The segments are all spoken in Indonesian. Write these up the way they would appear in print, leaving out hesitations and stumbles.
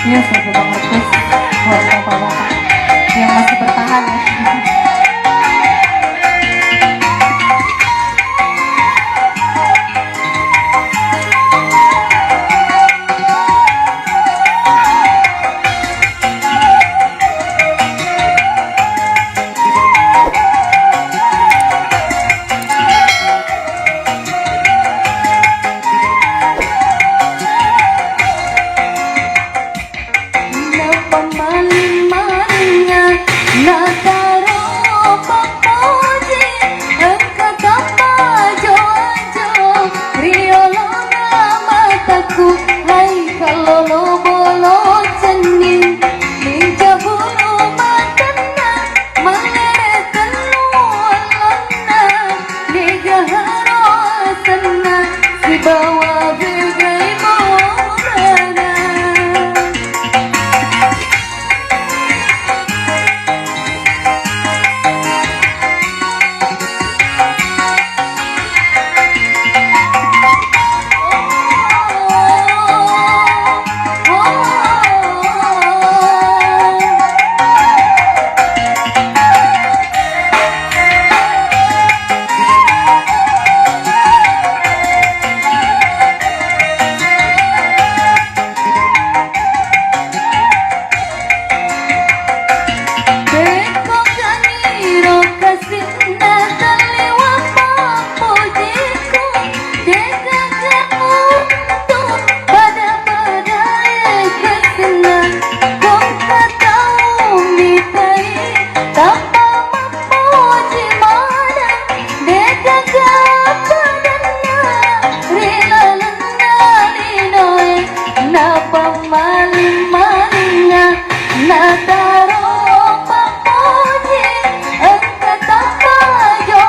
Iya, sebagai Bang request buat bapak-bapak yang masih bertahan ya. Napamaling-malingnya nataro pappojo Engka tabajo riolona matakku hai kalolo bolong Cening ninja bulu malingnna malingnna negaharo senna si bawa begai morana. Napamaling-malingnya nataro pappojo Engka tabajo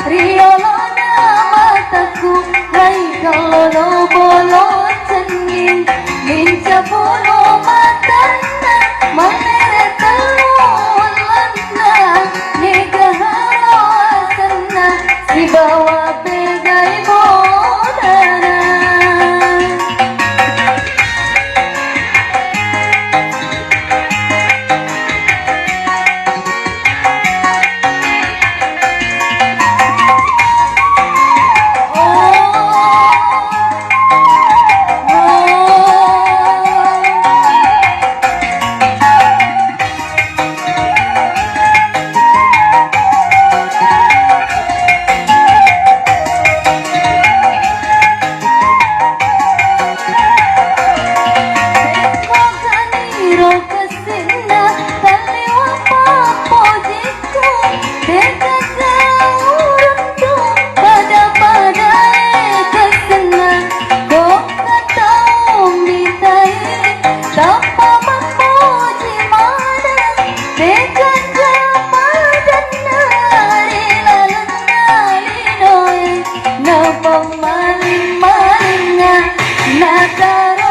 riolona matakku hai kalolo bolong Cenning ninja bulu malingnna malingnna negaharo senna si bawa begai morana. Napamaling-malingnya nataro